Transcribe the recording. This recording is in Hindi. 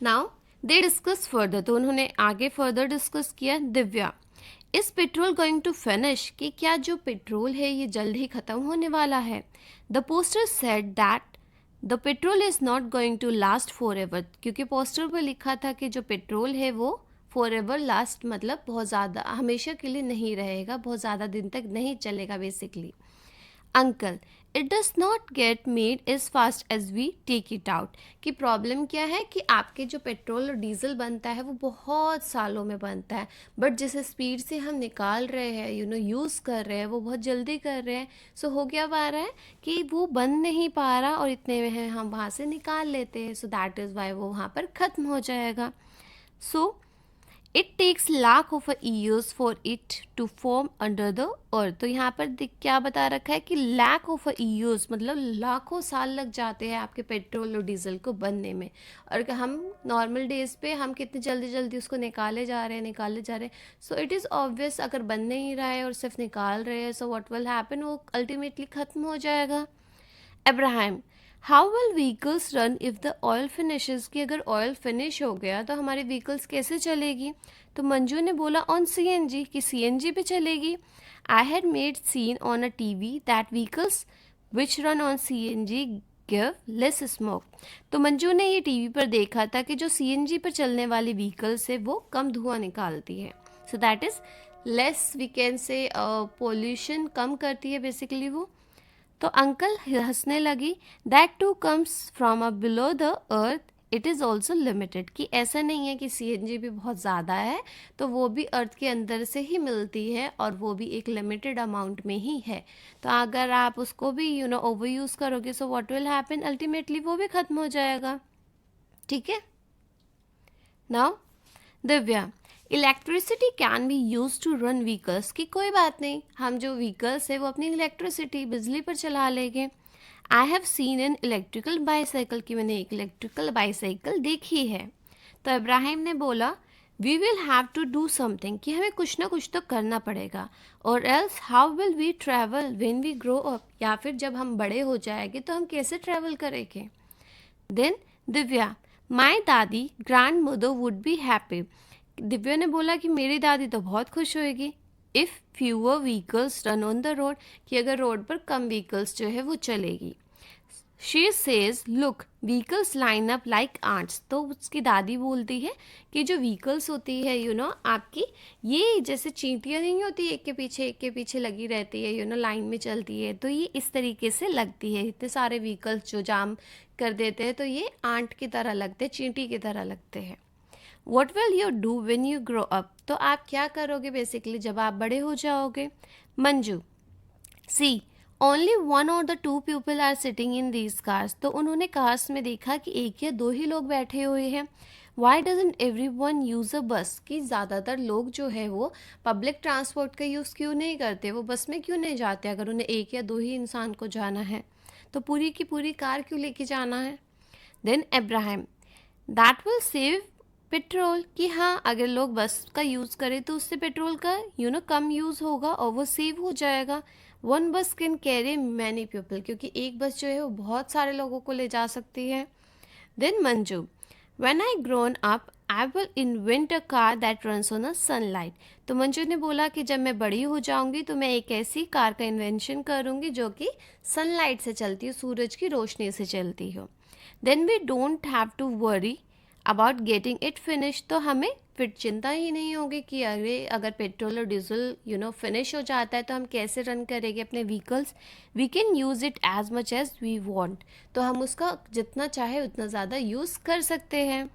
नाउ दे डिस्कस फर्दर, तो उन्होंने आगे फर्दर डिस्कस किया। Divya, is petrol going to finish, कि क्या जो पेट्रोल है ये जल्द ही ख़त्म होने वाला है। The poster said that the petrol is not going to last forever, क्योंकि पोस्टर पर लिखा था कि जो पेट्रोल है वो फॉर एवर लास्ट मतलब बहुत ज़्यादा हमेशा के लिए नहीं रहेगा, बहुत ज़्यादा दिन तक नहीं चलेगा basically. Uncle, it does not get made as fast as we take it out, कि प्रॉब्लम क्या है कि आपके जो पेट्रोल और डीजल बनता है वो बहुत सालों में बनता है, बट जिस स्पीड से हम निकाल रहे हैं यूज़ कर रहे हैं वो बहुत जल्दी कर रहे हैं। सो हो क्या पा रहा है कि वो बन नहीं पा रहा और इतने में है हम वहाँ से निकाल लेते हैं। सो दैट इज़ वाई वो वहाँ पर ख़त्म हो जाएगा। So it takes lakh of years for it to form under the earth. तो यहाँ पर क्या बता रखा है कि लैक ऑफ ईयर्स मतलब लाखों साल लग जाते हैं आपके पेट्रोल और डीजल को बनने में। और हम नॉर्मल डेज पे हम कितनी जल्दी जल्दी उसको निकाले जा रहे हैं। सो इट इज़ ऑब्वियस अगर बन नहीं रहा है और सिर्फ निकाल रहे हैं, सो व्हाट विल हैपन, वो अल्टीमेटली ख़त्म हो जाएगा। Abraham, how will vehicles run if the oil finishes, कि अगर ऑयल फिनिश हो गया तो हमारी व्हीकल्स कैसे चलेगी। तो मंजू ने बोला ऑन सीएनजी, कि सीएनजी पे चलेगी। I had made seen on a TV that vehicles which run on CNG give less smoke. तो मंजू ने ये टीवी पर देखा था कि जो सीएनजी पर चलने वाली व्हीकल्स है वो कम धुआं निकालती है। So that is less, we can say pollution कम करती है बेसिकली वो। तो अंकल हंसने लगी। That too comes from a below the earth, it is also limited, कि ऐसा नहीं है कि सीएनजी भी बहुत ज़्यादा है, तो वो भी अर्थ के अंदर से ही मिलती है और वो भी एक लिमिटेड अमाउंट में ही है। तो अगर आप उसको भी ओवर यूज़ करोगे, so what will happen, ultimately वो भी ख़त्म हो जाएगा। ठीक है। Now Divya, electricity can be use to run vehicles, की कोई बात नहीं, हम जो व्हीकल्स है वो अपनी इलेक्ट्रिसिटी बिजली पर चला लेंगे। I have seen an electrical bicycle, की मैंने एक इलेक्ट्रिकल बाईसाइकिल देखी है। तो इब्राहिम ने बोला we will have to do something, कि हमें कुछ ना कुछ तो करना पड़ेगा, और else how will we travel when we grow up, या फिर जब हम बड़े हो जाएंगे तो हम कैसे ट्रैवल करेंगे। देन दिव्या, माई दादी grand mother would be happy. Divya ने बोला कि मेरी दादी तो बहुत खुश होएगी। If fewer vehicles run on the road, कि अगर रोड पर कम व्हीकल्स जो है वो चलेगी। She says look vehicles line up like ants, तो उसकी दादी बोलती है कि जो व्हीकल्स होती है आपकी, ये जैसे चींटियाँ नहीं होती एक के पीछे लगी रहती है लाइन में चलती है, तो ये इस तरीके से लगती है। इतने सारे व्हीकल्स जो जाम कर देते हैं तो ये आंट की तरह लगते हैं, चींटी की तरह लगते हैं। What will you do when you grow up, तो आप क्या करोगे बेसिकली जब आप बड़े हो जाओगे। मंजू, सी ओनली वन और the two people are sitting in these cars, तो उन्होंने कार्स में देखा कि एक या दो ही लोग बैठे हुए हैं। Why doesn't every one use अ बस, कि ज़्यादातर लोग जो है वो पब्लिक ट्रांसपोर्ट का यूज़ क्यों नहीं करते, वो बस में क्यों नहीं जाते, अगर उन्हें एक या दो ही इंसान को जाना है तो पूरी की पूरी कार क्यों लेके जाना है। Then Abraham, that will save petrol, कि हाँ अगर लोग बस का यूज़ करें तो उससे पेट्रोल का कम यूज़ होगा और वो सेव हो जाएगा। वन बस कैन कैरी मैनी पीपल, क्योंकि एक बस जो है वो बहुत सारे लोगों को ले जा सकती है। Then Manju, when I grown up I will invent a car that runs on a sunlight, तो मंजू ने बोला कि जब मैं बड़ी हो जाऊंगी तो मैं एक ऐसी कार का इन्वेंशन करूंगी जो कि सनलाइट से चलती हो, सूरज की रोशनी से चलती हो। Then we don't have to worry about getting it finish, तो हमें फिर चिंता ही नहीं होगी कि अरे अगर पेट्रोल और डीजल फिनिश हो जाता है तो हम कैसे रन करेंगे अपने vehicles. We can use it as much as we want, तो हम उसका जितना चाहे उतना ज़्यादा यूज़ कर सकते हैं।